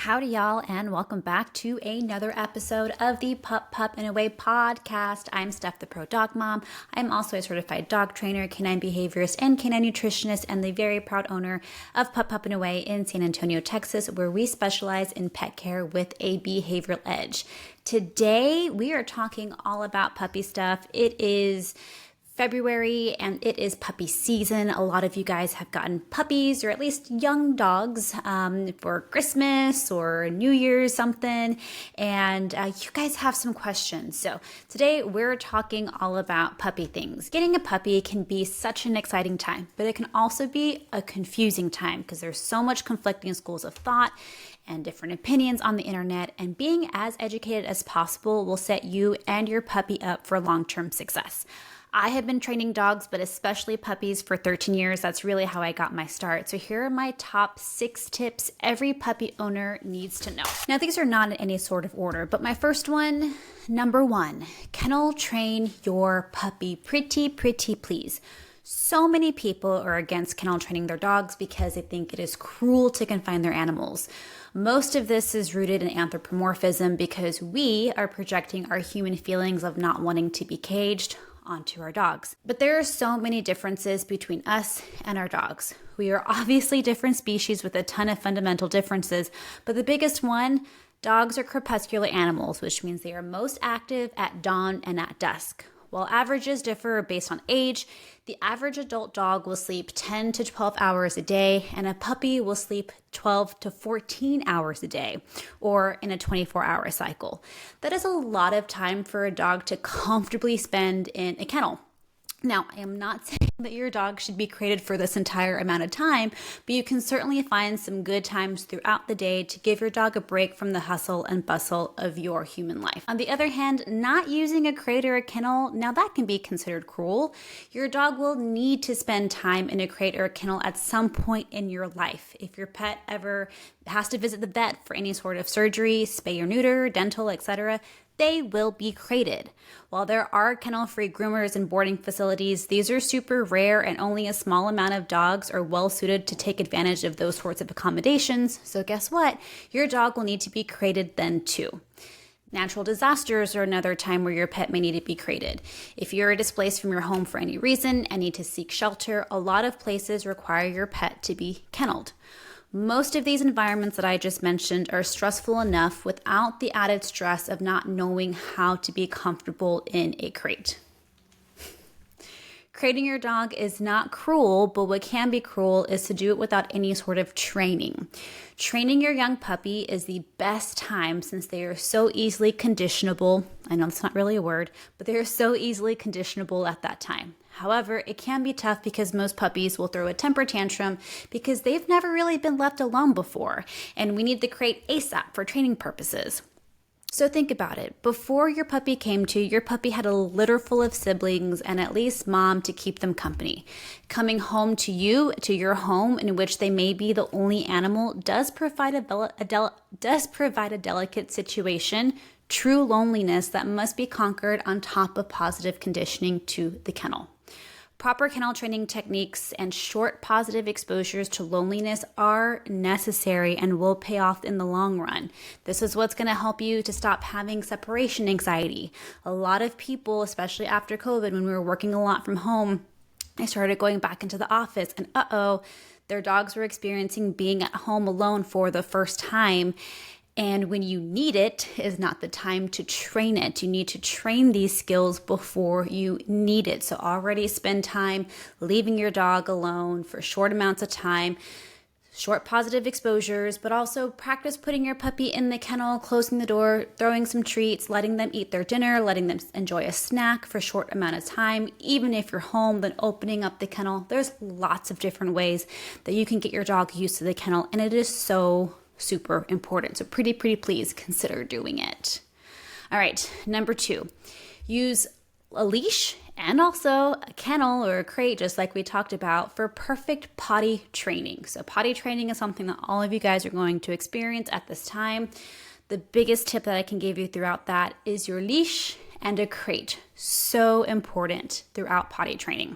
Howdy, y'all, and welcome back to another episode of the Pup and Away podcast. I'm Steph, the Pro Dog Mom. I'm also a certified dog trainer, canine behaviorist, and canine nutritionist, and the very proud owner of Pup and Away in San Antonio, Texas, where we specialize in pet care with a behavioral edge. Today, we are talking all about puppy stuff. It is February and it is puppy season. A lot of you guys have gotten puppies or at least young dogs for Christmas or New Year's something, and you guys have some questions. So today we're talking all about puppy things. Getting a puppy can be such an exciting time, but it can also be a confusing time because there's so much conflicting schools of thought and different opinions on the internet, and being as educated as possible will set you and your puppy up for long-term success. I have been training dogs, but especially puppies, for 13 years. That's really how I got my start. So here are my top 6 tips every puppy owner needs to know. Now, these are not in any sort of order, but my first one, number 1, kennel train your puppy pretty please. So many people are against kennel training their dogs because they think it is cruel to confine their animals. Most of this is rooted in anthropomorphism because we are projecting our human feelings of not wanting to be caged onto our dogs. But there are so many differences between us and our dogs. We are obviously different species with a ton of fundamental differences, but the biggest one, dogs are crepuscular animals, which means they are most active at dawn and at dusk. While averages differ based on age, the average adult dog will sleep 10 to 12 hours a day, and a puppy will sleep 12 to 14 hours a day, or in a 24-hour cycle. That is a lot of time for a dog to comfortably spend in a kennel. Now, I am not saying that your dog should be crated for this entire amount of time, but you can certainly find some good times throughout the day to give your dog a break from the hustle and bustle of your human life. On the other hand, not using a crate or a kennel, now that can be considered cruel. Your dog will need to spend time in a crate or a kennel at some point in your life. If your pet ever has to visit the vet for any sort of surgery, spay or neuter, dental, etc., they will be crated. While there are kennel-free groomers and boarding facilities, these are super rare and only a small amount of dogs are well suited to take advantage of those sorts of accommodations. So guess what? Your dog will need to be crated then too. Natural disasters are another time where your pet may need to be crated. If you're displaced from your home for any reason and need to seek shelter, a lot of places require your pet to be kenneled. Most of these environments that I just mentioned are stressful enough without the added stress of not knowing how to be comfortable in a crate. Crating your dog is not cruel, but what can be cruel is to do it without any sort of training. Training your young puppy is the best time since they are so easily conditionable. I know it's not really a word, but they are so easily conditionable at that time. However, it can be tough because most puppies will throw a temper tantrum because they've never really been left alone before, and we need the crate ASAP for training purposes. So think about it. Before your puppy came to, your puppy had a litter full of siblings and at least mom to keep them company. Coming home to you, to your home in which they may be the only animal, does provide a delicate situation, true loneliness that must be conquered on top of positive conditioning to the kennel. Proper kennel training techniques and short positive exposures to loneliness are necessary and will pay off in the long run. This is what's going to help you to stop having separation anxiety. A lot of people, especially after COVID, when we were working a lot from home, they started going back into the office and their dogs were experiencing being at home alone for the first time. And when you need it is not the time to train it. You need to train these skills before you need it. So already spend time leaving your dog alone for short amounts of time, short positive exposures, but also practice putting your puppy in the kennel, closing the door, throwing some treats, letting them eat their dinner, letting them enjoy a snack for a short amount of time. Even if you're home, then opening up the kennel. There's lots of different ways that you can get your dog used to the kennel, and it is so super important. So pretty please consider doing it. All right, number 2, use a leash and also a kennel or a crate, just like we talked about, for perfect potty training. So potty training is something that all of you guys are going to experience at this time. The biggest tip that I can give you throughout that is your leash and a crate. So important throughout potty training.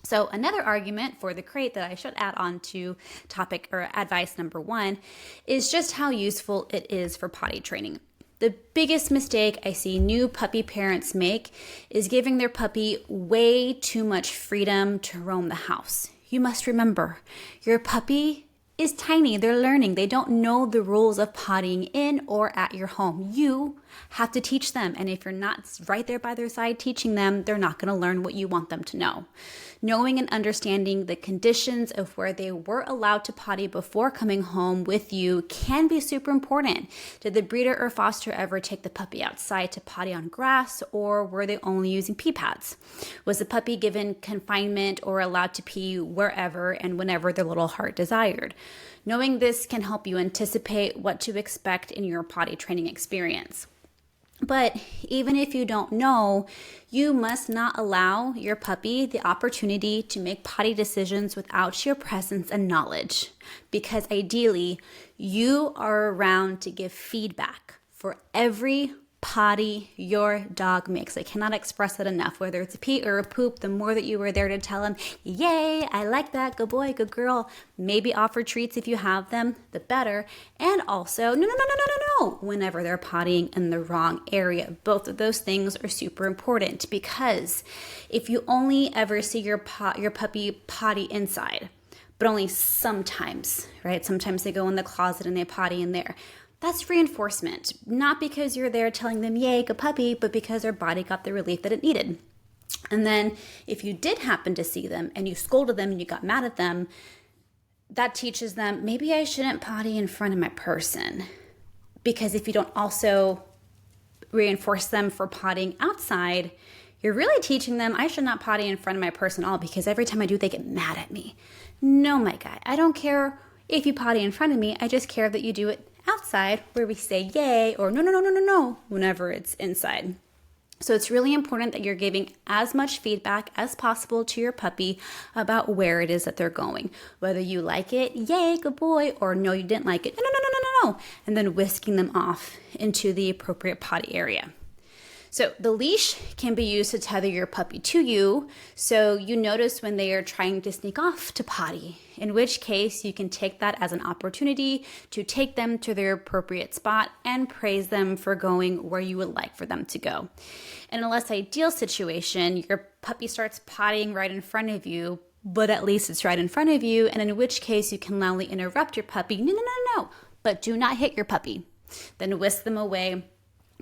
So another argument for the crate that I should add on to topic or advice number 1 is just how useful it is for potty training. The biggest mistake I see new puppy parents make is giving their puppy way too much freedom to roam the house. You must remember, your puppy is tiny. They're learning. They don't know the rules of pottying in or at your home. You have to teach them. And if you're not right there by their side teaching them, they're not going to learn what you want them to know. Knowing and understanding the conditions of where they were allowed to potty before coming home with you can be super important. Did the breeder or foster ever take the puppy outside to potty on grass, or were they only using pee pads? Was the puppy given confinement or allowed to pee wherever and whenever their little heart desired? Knowing this can help you anticipate what to expect in your potty training experience. But even if you don't know, you must not allow your puppy the opportunity to make potty decisions without your presence and knowledge, because ideally you are around to give feedback for every potty your dog makes. I cannot express it enough. Whether it's a pee or a poop, the more that you were there to tell him, yay, I like that, good boy, good girl, maybe offer treats if you have them, the better. And also, no, whenever they're pottying in the wrong area. Both of those things are super important, because if you only ever see your puppy potty inside, but only sometimes, right? Sometimes they go in the closet and they potty in there. That's reinforcement, not because you're there telling them, yay, good puppy, but because their body got the relief that it needed. And then if you did happen to see them and you scolded them and you got mad at them, that teaches them, maybe I shouldn't potty in front of my person. Because if you don't also reinforce them for pottying outside, you're really teaching them, I should not potty in front of my person at all, because every time I do, they get mad at me. No, my guy, I don't care if you potty in front of me. I just care that you do it outside, where we say yay or no whenever it's inside. So it's really important that you're giving as much feedback as possible to your puppy about where it is that they're going. Whether you like it, yay, good boy, or no, you didn't like it, no, and then whisking them off into the appropriate potty area. So the leash can be used to tether your puppy to you, so you notice when they are trying to sneak off to potty, in which case you can take that as an opportunity to take them to their appropriate spot and praise them for going where you would like for them to go. In a less ideal situation, your puppy starts pottying right in front of you, but at least it's right in front of you, and in which case you can loudly interrupt your puppy, no, but do not hit your puppy. Then whisk them away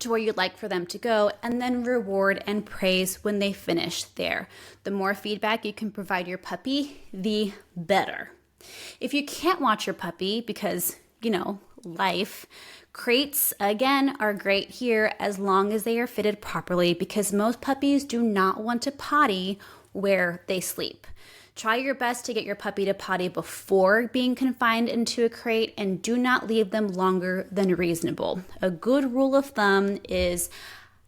to where you'd like for them to go, and then reward and praise when they finish there. The more feedback you can provide your puppy, the better. If you can't watch your puppy because, life, crates, again, are great here as long as they are fitted properly, because most puppies do not want to potty where they sleep. Try your best to get your puppy to potty before being confined into a crate, and do not leave them longer than reasonable. A good rule of thumb is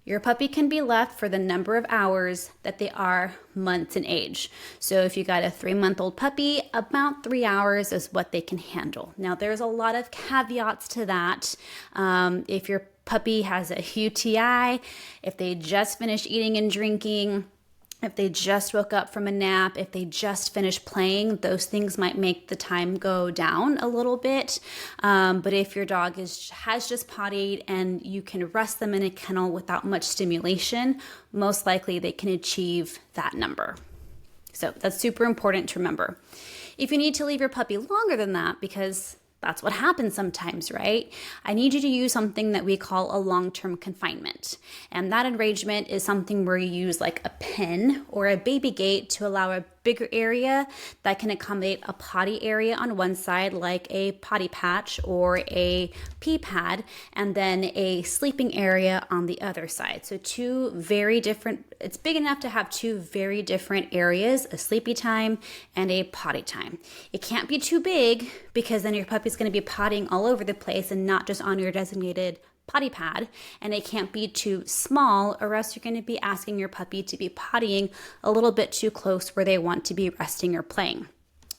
your puppy can be left for the number of hours that they are months in age. So if you got a 3-month-old puppy, about 3 hours is what they can handle. Now, there's a lot of caveats to that. If your puppy has a UTI, if they just finished eating and drinking, if they just woke up from a nap, if they just finished playing, those things might make the time go down a little bit. But if your dog has just pottied and you can rest them in a kennel without much stimulation, most likely they can achieve that number. So that's super important to remember. If you need to leave your puppy longer than that, because that's what happens sometimes, right? I need you to use something that we call a long-term confinement. And that arrangement is something where you use like a pen or a baby gate to allow a bigger area that can accommodate a potty area on one side, like a potty patch or a pee pad, and then a sleeping area on the other side. So it's big enough to have two very different areas, a sleepy time and a potty time. It can't be too big, because then your puppy's going to be pottying all over the place and not just on your designated potty pad, and it can't be too small, or else you're going to be asking your puppy to be pottying a little bit too close where they want to be resting or playing.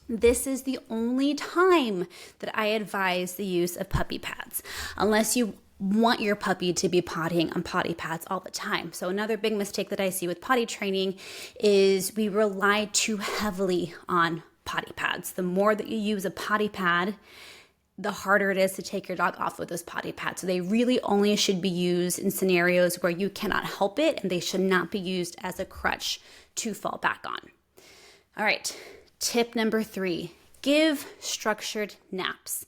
This is the only time that I advise the use of puppy pads. Unless you want your puppy to be pottying on potty pads all the time. So another big mistake that I see with potty training is we rely too heavily on potty pads. The more that you use a potty pad, the harder it is to take your dog off with those potty pads. So they really only should be used in scenarios where you cannot help it, and they should not be used as a crutch to fall back on. All right, tip number 3, give structured naps.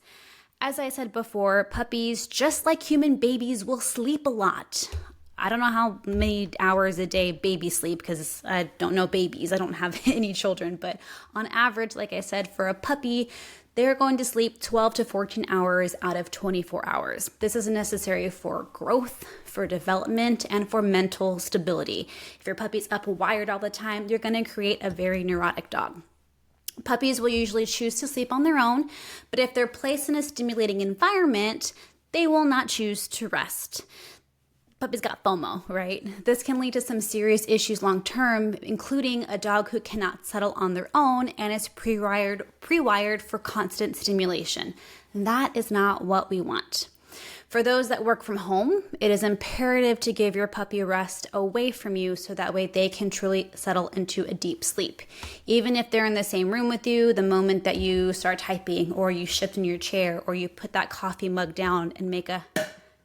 As I said before, puppies, just like human babies, will sleep a lot. I don't know how many hours a day babies sleep because I don't know babies. I don't have any children. But on average, like I said, for a puppy, they're going to sleep 12 to 14 hours out of 24 hours. This is necessary for growth, for development, and for mental stability. If your puppy's up wired all the time, you're going to create a very neurotic dog. Puppies will usually choose to sleep on their own, but if they're placed in a stimulating environment, they will not choose to rest. Puppies got FOMO, right? This can lead to some serious issues long term, including a dog who cannot settle on their own and is pre-wired for constant stimulation. And that is not what we want. For those that work from home, it is imperative to give your puppy a rest away from you so that way they can truly settle into a deep sleep. Even if they're in the same room with you, the moment that you start typing or you shift in your chair or you put that coffee mug down and make a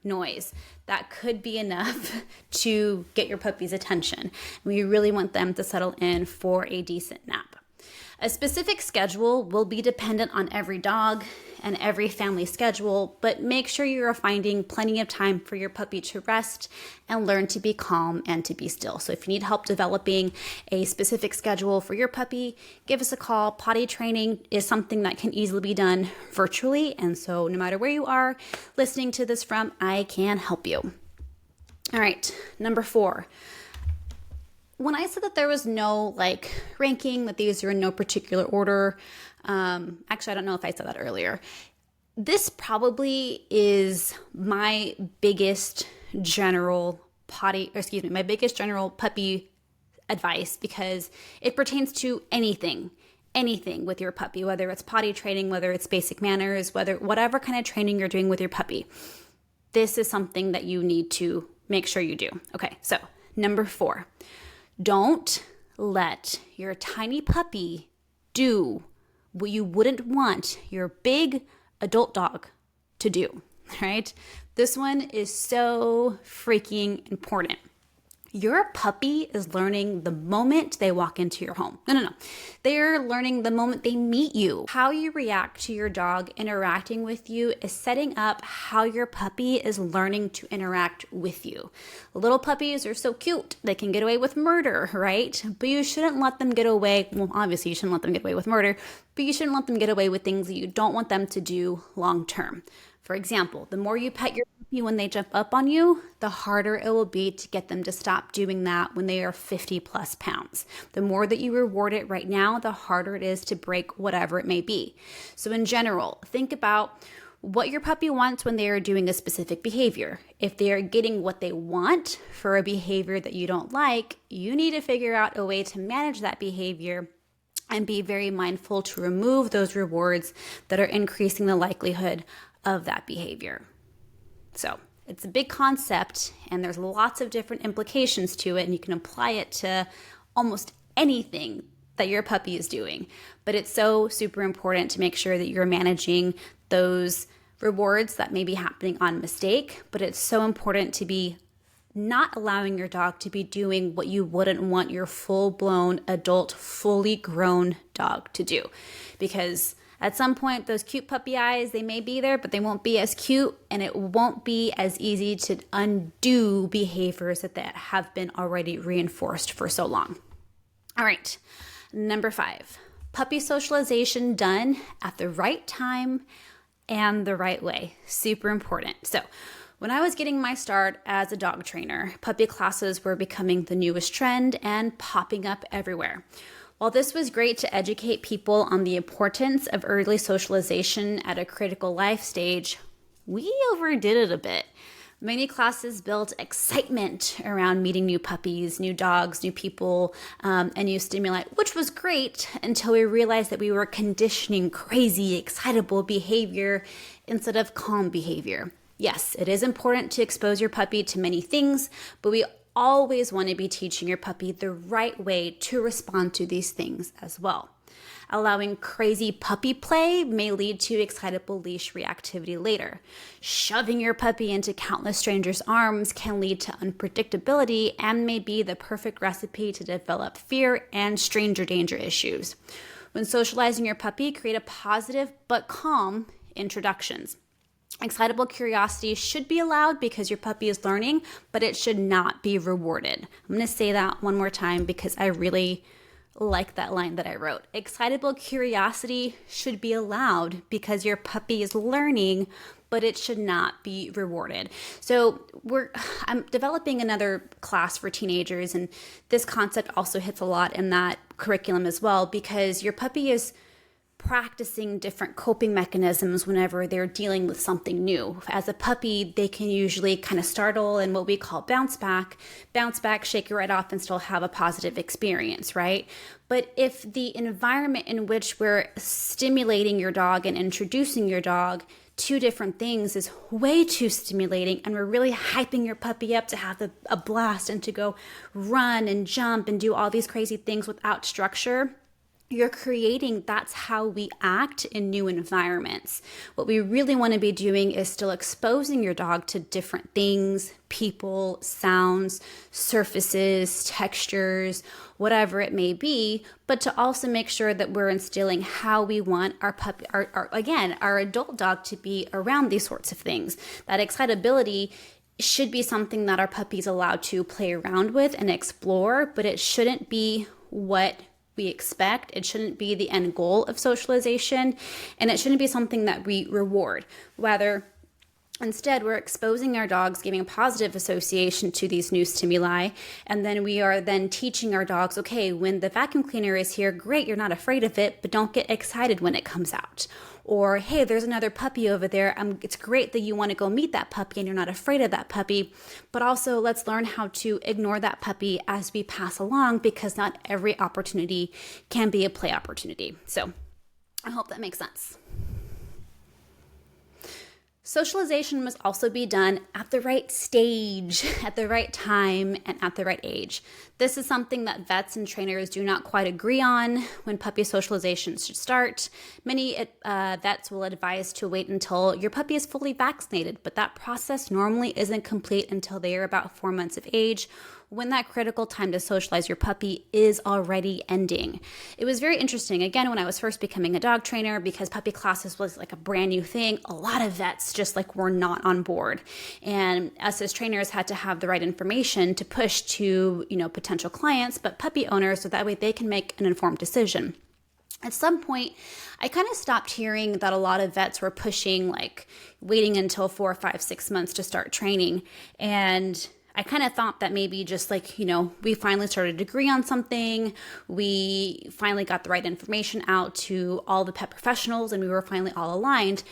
noise, that could be enough to get your puppy's attention. We really want them to settle in for a decent nap. A specific schedule will be dependent on every dog and every family schedule, but make sure you are finding plenty of time for your puppy to rest and learn to be calm and to be still. So if you need help developing a specific schedule for your puppy, give us a call. Potty training is something that can easily be done virtually, and so no matter where you are listening to this from, I can help you. All right, number 4. When I said that there was no ranking, that these are in no particular order, actually, I don't know if I said that earlier. This probably is my biggest general puppy advice because it pertains to anything with your puppy, whether it's potty training, whether it's basic manners, whatever kind of training you're doing with your puppy. This is something that you need to make sure you do. Okay, so number 4. Don't let your tiny puppy do what you wouldn't want your big adult dog to do, right? This one is so freaking important. Your puppy is learning the moment they walk into your home. No. They're learning the moment they meet you. How you react to your dog interacting with you is setting up how your puppy is learning to interact with you. Little puppies are so cute. They can get away with murder, right? But you shouldn't let them get away. Well, obviously you shouldn't let them get away with murder, but you shouldn't let them get away with things that you don't want them to do long term. For example, the more you pet your puppy when they jump up on you, the harder it will be to get them to stop doing that when they are 50 plus pounds. The more that you reward it right now, the harder it is to break whatever it may be. So in general, think about what your puppy wants when they are doing a specific behavior. If they are getting what they want for a behavior that you don't like, you need to figure out a way to manage that behavior and be very mindful to remove those rewards that are increasing the likelihood of that behavior. So it's a big concept and there's lots of different implications to it, and you can apply it to almost anything that your puppy is doing. But it's so super important to make sure that you're managing those rewards that may be happening on mistake, but it's so important to be not allowing your dog to be doing what you wouldn't want your full-blown adult, fully grown dog to do. Because at some point, those cute puppy eyes, they may be there, but they won't be as cute, and it won't be as easy to undo behaviors that have been already reinforced for so long. All right, number 5, puppy socialization done at the right time and the right way. Super important. So when I was getting my start as a dog trainer, puppy classes were becoming the newest trend and popping up everywhere. While this was great to educate people on the importance of early socialization at a critical life stage, we overdid it a bit. Many classes built excitement around meeting new puppies, new dogs, new people, and new stimuli, which was great until we realized that we were conditioning crazy, excitable behavior instead of calm behavior. Yes, it is important to expose your puppy to many things, but we always want to be teaching your puppy the right way to respond to these things as well. Allowing crazy puppy play may lead to excitable leash reactivity later. Shoving your puppy into countless strangers' arms can lead to unpredictability and may be the perfect recipe to develop fear and stranger danger issues. When socializing your puppy, create a positive but calm introductions. Excitable curiosity should be allowed because your puppy is learning, but it should not be rewarded. I'm going to say that one more time because I really like that line that I wrote. Excitable curiosity should be allowed because your puppy is learning, but it should not be rewarded. So I'm developing another class for teenagers, and this concept also hits a lot in that curriculum as well, because your puppy is practicing different coping mechanisms whenever they're dealing with something new. As a puppy, they can usually kind of startle and what we call bounce back, shake it right off, and still have a positive experience, right? But if the environment in which we're stimulating your dog and introducing your dog to different things is way too stimulating, and we're really hyping your puppy up to have a blast and to go run and jump and do all these crazy things without structure, that's how we act in new environments. What we really want to be doing is still exposing your dog to different things, people, sounds, surfaces, textures, whatever it may be, but to also make sure that we're instilling how we want our puppy, our adult dog to be around these sorts of things. That excitability should be something that our puppy's allowed to play around with and explore, but it shouldn't be what we expect. It shouldn't be the end goal of socialization, and it shouldn't be something that we reward. Rather, instead, we're exposing our dogs, giving a positive association to these new stimuli, and then we are then teaching our dogs, okay, when the vacuum cleaner is here, great, you're not afraid of it, but don't get excited when it comes out. Or, hey, there's another puppy over there. It's great that you want to go meet that puppy and you're not afraid of that puppy, but also let's learn how to ignore that puppy as we pass along, because not every opportunity can be a play opportunity. So I hope that makes sense. Socialization must also be done at the right stage, at the right time, and at the right age. This is something that vets and trainers do not quite agree on when puppy socialization should start. Many vets will advise to wait until your puppy is fully vaccinated, but that process normally isn't complete until they are about 4 months of age, when that critical time to socialize your puppy is already ending. It was very interesting, again, when I was first becoming a dog trainer, because puppy classes was like a brand new thing, a lot of vets just like were not on board. And us as trainers had to have the right information to push to, potential clients, but puppy owners, so that way they can make an informed decision. At some point, I kind of stopped hearing that a lot of vets were pushing, like waiting until 4, 5, 6 months to start training. And I kind of thought that maybe just we finally started to agree on something. We finally got the right information out to all the pet professionals and we were finally all aligned.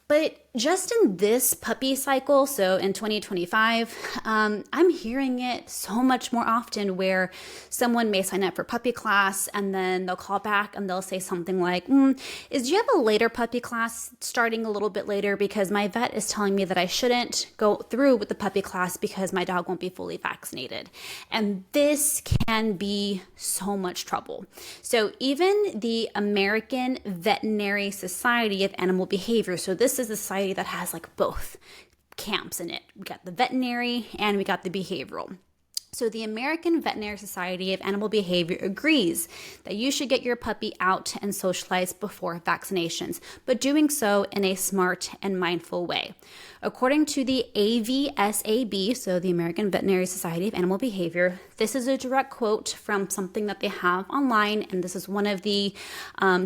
But just in this puppy cycle, so in 2025, I'm hearing it so much more often where someone may sign up for puppy class and then they'll call back and they'll say something like, do you have a later puppy class starting a little bit later, because my vet is telling me that I shouldn't go through with the puppy class because my dog won't be fully vaccinated. And this can be so much trouble. So even the American Veterinary Society of Animal Behavior, so this is the society that has both camps in it. We got the veterinary and we got the behavioral. So the American Veterinary Society of Animal Behavior agrees that you should get your puppy out and socialize before vaccinations, but doing so in a smart and mindful way. According to the AVSAB, so the American Veterinary Society of Animal Behavior, this is a direct quote from something that they have online, and this is one of the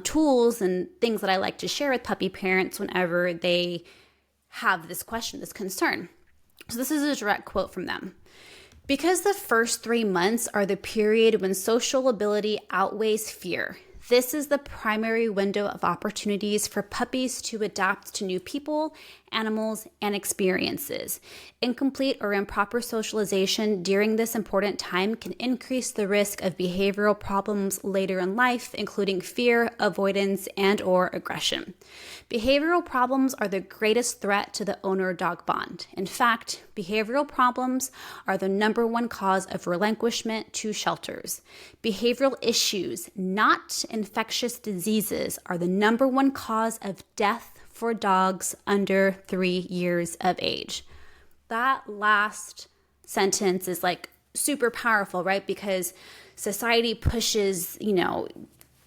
tools and things that I like to share with puppy parents whenever they have this question, this concern. So this is a direct quote from them. Because the first 3 months are the period when social ability outweighs fear, This is the primary window of opportunities for puppies to adapt to new people, animals, and experiences. Incomplete or improper socialization during this important time can increase the risk of behavioral problems later in life, including fear, avoidance, and/or aggression. Behavioral problems are the greatest threat to the owner-dog bond. In fact, behavioral problems are the number one cause of relinquishment to shelters. Behavioral issues, not infectious diseases, are the number one cause of death for dogs under 3 years of age. That last sentence is like super powerful, right? Because society pushes,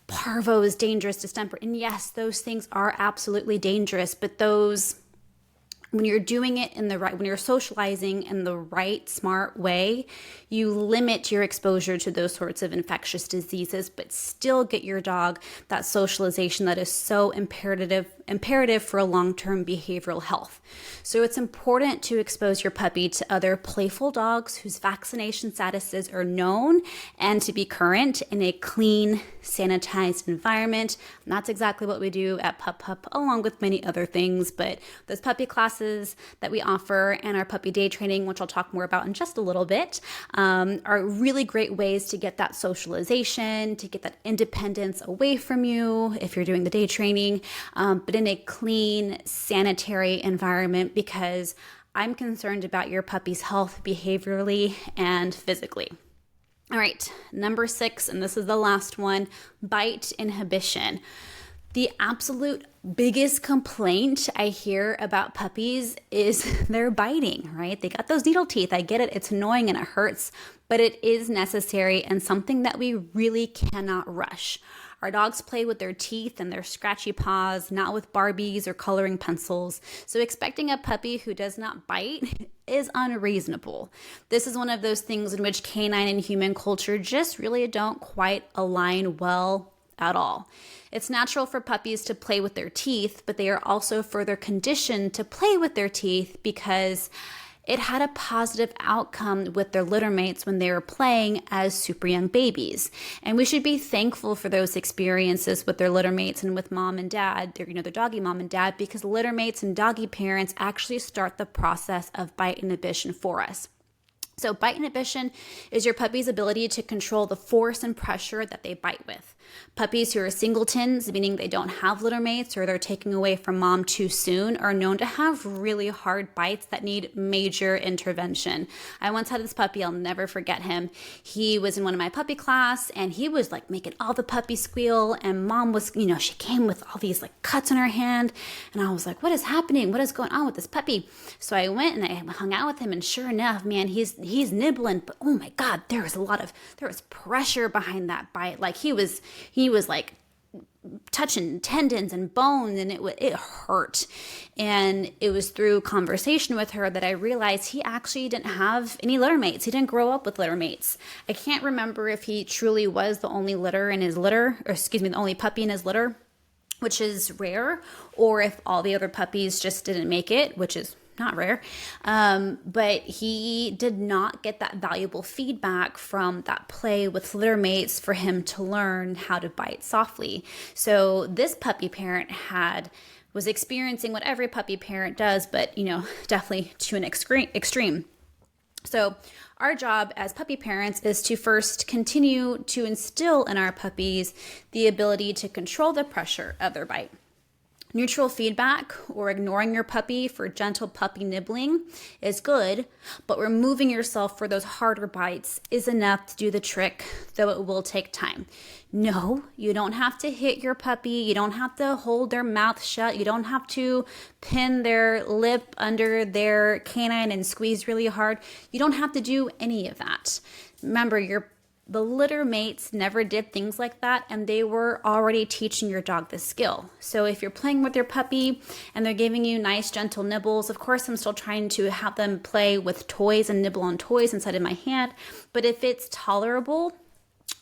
parvo is dangerous, distemper. And yes, those things are absolutely dangerous, but when you're doing it when you're socializing in the right, smart way, you limit your exposure to those sorts of infectious diseases, but still get your dog that socialization that is so imperative for long-term behavioral health. So it's important to expose your puppy to other playful dogs whose vaccination statuses are known and to be current in a clean, sanitized environment. And that's exactly what we do at Pup Pup, along with many other things. But those puppy classes that we offer and our puppy day training, which I'll talk more about in just a little bit, are really great ways to get that socialization, to get that independence away from you if you're doing the day training, but in a clean, sanitary environment, because I'm concerned about your puppy's health behaviorally and physically. All right, number 6, and this is the last one, bite inhibition. The absolute biggest complaint I hear about puppies is they're biting, right? They got those needle teeth. I get it. It's annoying and it hurts, but it is necessary and something that we really cannot rush. Our dogs play with their teeth and their scratchy paws, not with Barbies or coloring pencils. So expecting a puppy who does not bite is unreasonable. This is one of those things in which canine and human culture just really don't quite align well at all. It's natural for puppies to play with their teeth, but they are also further conditioned to play with their teeth because it had a positive outcome with their litter mates when they were playing as super young babies. And we should be thankful for those experiences with their litter mates and with mom and dad, their doggy mom and dad, because litter mates and doggy parents actually start the process of bite inhibition for us. So bite inhibition is your puppy's ability to control the force and pressure that they bite with. Puppies who are singletons, meaning they don't have litter mates or they're taking away from mom too soon, are known to have really hard bites that need major intervention. I once had this puppy, I'll never forget him. He was in one of my puppy class and he was like making all the puppies squeal, and mom was, she came with all these like cuts on her hand, and I was like, what is happening? What is going on with this puppy? So I went and I hung out with him, and sure enough, man, he's nibbling, but oh my God, there was pressure behind that bite. Like he was like touching tendons and bones, and it hurt. And it was through conversation with her that I realized he actually didn't have any litter mates. He didn't grow up with litter mates. I can't remember if he truly was the only the only puppy in his litter, which is rare, or if all the other puppies just didn't make it, which is not rare, but he did not get that valuable feedback from that play with litter mates for him to learn how to bite softly. So this puppy parent was experiencing what every puppy parent does, but definitely to an extreme. So our job as puppy parents is to first continue to instill in our puppies the ability to control the pressure of their bite. Neutral feedback or ignoring your puppy for gentle puppy nibbling is good, but removing yourself for those harder bites is enough to do the trick, though it will take time. No, you don't have to hit your puppy. You don't have to hold their mouth shut. You don't have to pin their lip under their canine and squeeze really hard. You don't have to do any of that. Remember, the litter mates never did things like that, and they were already teaching your dog the skill. So if you're playing with your puppy and they're giving you nice, gentle nibbles, of course, I'm still trying to have them play with toys and nibble on toys inside of my hand. But if it's tolerable,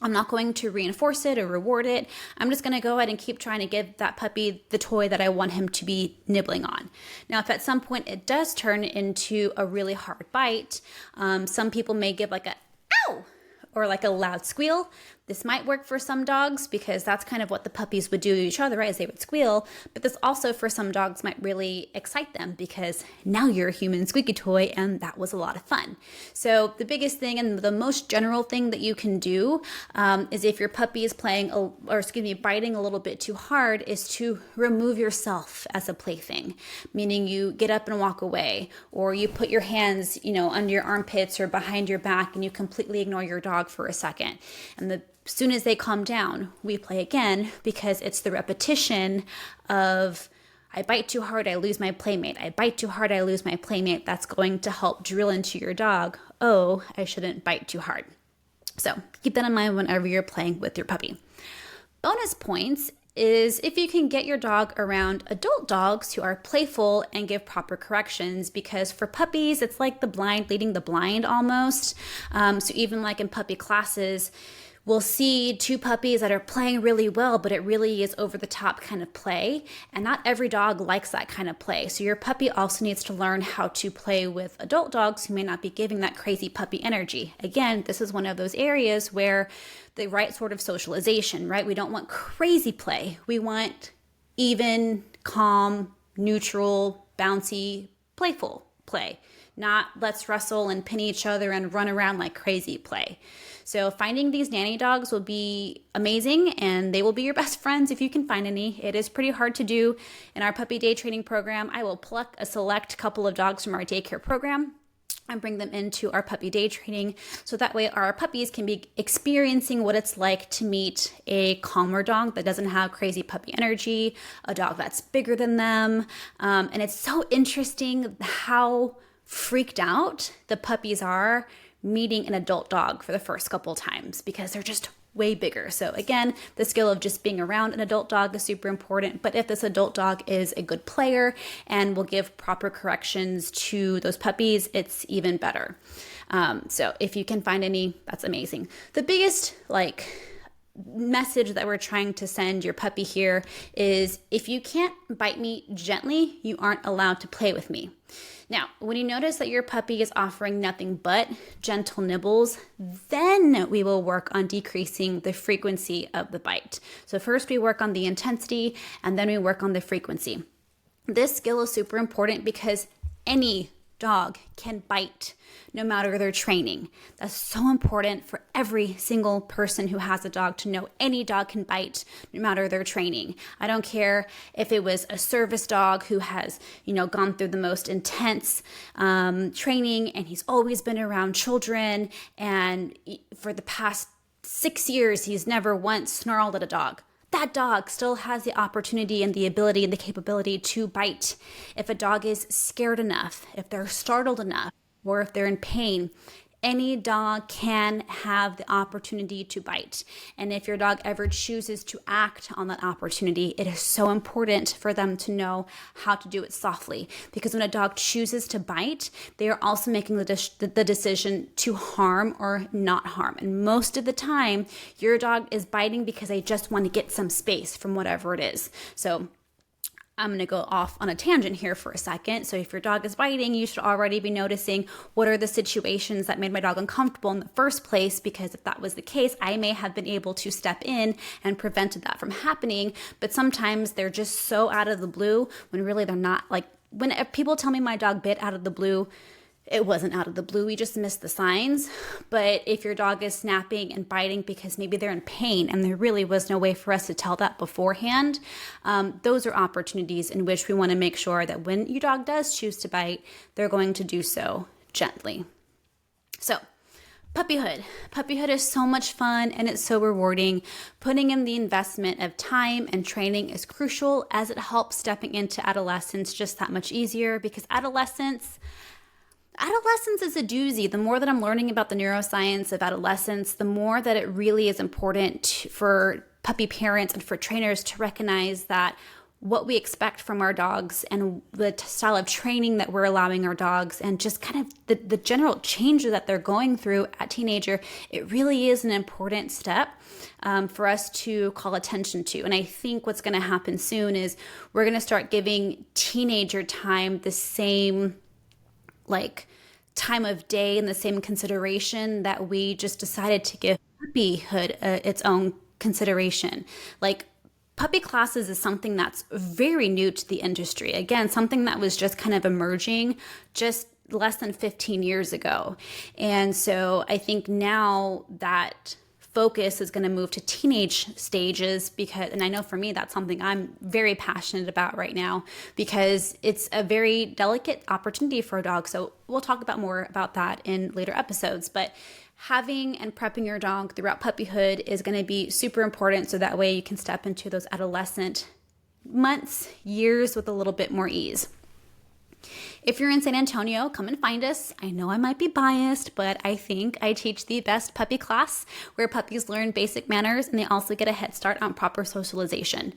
I'm not going to reinforce it or reward it. I'm just going to go ahead and keep trying to give that puppy the toy that I want him to be nibbling on. Now, if at some point it does turn into a really hard bite, some people may give like a ow or like a loud squeal. This might work for some dogs because that's kind of what the puppies would do to each other, right? As they would squeal. But this also for some dogs might really excite them because now you're a human squeaky toy and that was a lot of fun. So the biggest thing and the most general thing that you can do is if your puppy is biting a little bit too hard, is to remove yourself as a plaything, meaning you get up and walk away, or you put your hands, under your armpits or behind your back and you completely ignore your dog for a second. And as soon as they calm down, we play again, because it's the repetition of, I bite too hard, I lose my playmate. I bite too hard, I lose my playmate. That's going to help drill into your dog, oh, I shouldn't bite too hard. So keep that in mind whenever you're playing with your puppy. Bonus points is if you can get your dog around adult dogs who are playful and give proper corrections, because for puppies, it's like the blind leading the blind almost. So even like in puppy classes, we'll see two puppies that are playing really well, but it really is over the top kind of play. And not every dog likes that kind of play. So your puppy also needs to learn how to play with adult dogs who may not be giving that crazy puppy energy. Again, this is one of those areas where the right sort of socialization, right? We don't want crazy play. We want even, calm, neutral, bouncy, playful play. Not let's wrestle and pin each other and run around like crazy play. So finding these nanny dogs will be amazing, and they will be your best friends if you can find any. It is pretty hard to do. In our puppy day training program, I will pluck a select couple of dogs from our daycare program and bring them into our puppy day training. So that way our puppies can be experiencing what it's like to meet a calmer dog that doesn't have crazy puppy energy, a dog that's bigger than them. And it's so interesting how freaked out the puppies are meeting an adult dog for the first couple times, because they're just way bigger. So again, the skill of just being around an adult dog is super important. But if this adult dog is a good player and will give proper corrections to those puppies, it's even better. So if you can find any, that's amazing. The biggest message that we're trying to send your puppy here is, if you can't bite me gently, you aren't allowed to play with me. Now, when you notice that your puppy is offering nothing but gentle nibbles, then we will work on decreasing the frequency of the bite. So first we work on the intensity, and then we work on the frequency. This skill is super important because any dog can bite no matter their training. That's so important for every single person who has a dog to know. Any dog can bite no matter their training. I don't care if it was a service dog who has, gone through the most intense training, and he's always been around children, and for the past 6 years, he's never once snarled at a dog. That dog still has the opportunity and the ability and the capability to bite. If a dog is scared enough, if they're startled enough, or if they're in pain, any dog can have the opportunity to bite. And if your dog ever chooses to act on that opportunity, it is so important for them to know how to do it softly. Because when a dog chooses to bite, they are also making the decision to harm or not harm. And most of the time, your dog is biting because they just want to get some space from whatever it is. So I'm going to go off on a tangent here for a second. So if your dog is biting, you should already be noticing what are the situations that made my dog uncomfortable in the first place, because if that was the case, I may have been able to step in and prevented that from happening. But sometimes they're just so out of the blue when really they're not. When people tell me my dog bit out of the blue, it wasn't out of the blue. We just missed the signs. But if your dog is snapping and biting because maybe they're in pain and there really was no way for us to tell that beforehand, those are opportunities in which we want to make sure that when your dog does choose to bite, they're going to do so gently. So, puppyhood. Puppyhood is so much fun and it's so rewarding. Putting in the investment of time and training is crucial, as it helps stepping into adolescence just that much easier, because adolescence is a doozy. The more that I'm learning about the neuroscience of adolescence, the more that it really is important for puppy parents and for trainers to recognize that what we expect from our dogs and the style of training that we're allowing our dogs, and just kind of the general changes that they're going through at teenager, it really is an important step for us to call attention to. And I think what's going to happen soon is we're going to start giving teenager time the same time of day and the same consideration that we just decided to give puppyhood its own consideration. Like, puppy classes is something that's very new to the industry. Again, something that was just kind of emerging just less than 15 years ago. And so I think now that focus is going to move to teenage stages, because, and I know for me, that's something I'm very passionate about right now, because it's a very delicate opportunity for a dog. So we'll talk about more about that in later episodes, but having and prepping your dog throughout puppyhood is going to be super important. So that way you can step into those adolescent months, years with a little bit more ease. If you're in San Antonio, come and find us. I know I might be biased, but I think I teach the best puppy class where puppies learn basic manners and they also get a head start on proper socialization.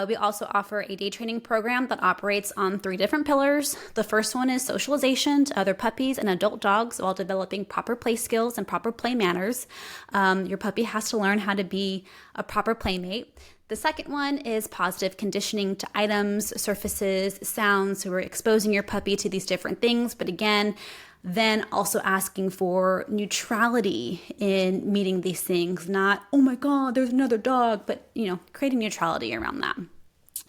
We also offer a day training program that operates on 3 different pillars. The first one is socialization to other puppies and adult dogs while developing proper play skills and proper play manners. Your puppy has to learn how to be a proper playmate. The second one is positive conditioning to items, surfaces, sounds. So we're exposing your puppy to these different things, but again, then also asking for neutrality in meeting these things, not, oh my God, there's another dog, but creating neutrality around that.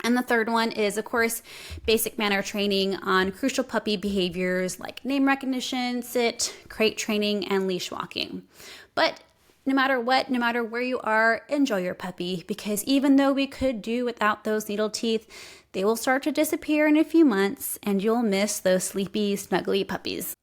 And the third one is, of course, basic manner training on crucial puppy behaviors like name recognition, sit, crate training, and leash walking. But no matter what, no matter where you are, enjoy your puppy, because even though we could do without those needle teeth, they will start to disappear in a few months and you'll miss those sleepy, snuggly puppies.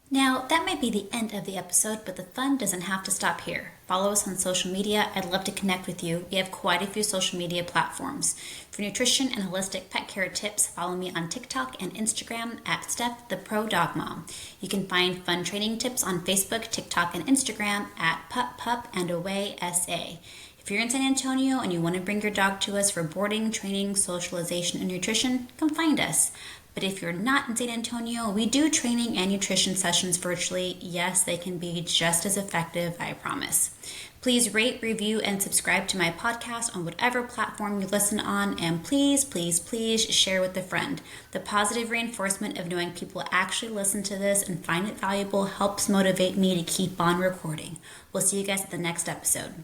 Now, that might be the end of the episode, but the fun doesn't have to stop here. Follow us on social media. I'd love to connect with you. We have quite a few social media platforms. For nutrition and holistic pet care tips, follow me on TikTok and Instagram at Steph the Pro Dog Mom. You can find fun training tips on Facebook, TikTok, and Instagram at Pup and Away SA. If you're in San Antonio and you want to bring your dog to us for boarding, training, socialization, and nutrition, come find us. But if you're not in San Antonio, we do training and nutrition sessions virtually. Yes, they can be just as effective, I promise. Please rate, review, and subscribe to my podcast on whatever platform you listen on. And please, please, please share with a friend. The positive reinforcement of knowing people actually listen to this and find it valuable helps motivate me to keep on recording. We'll see you guys at the next episode.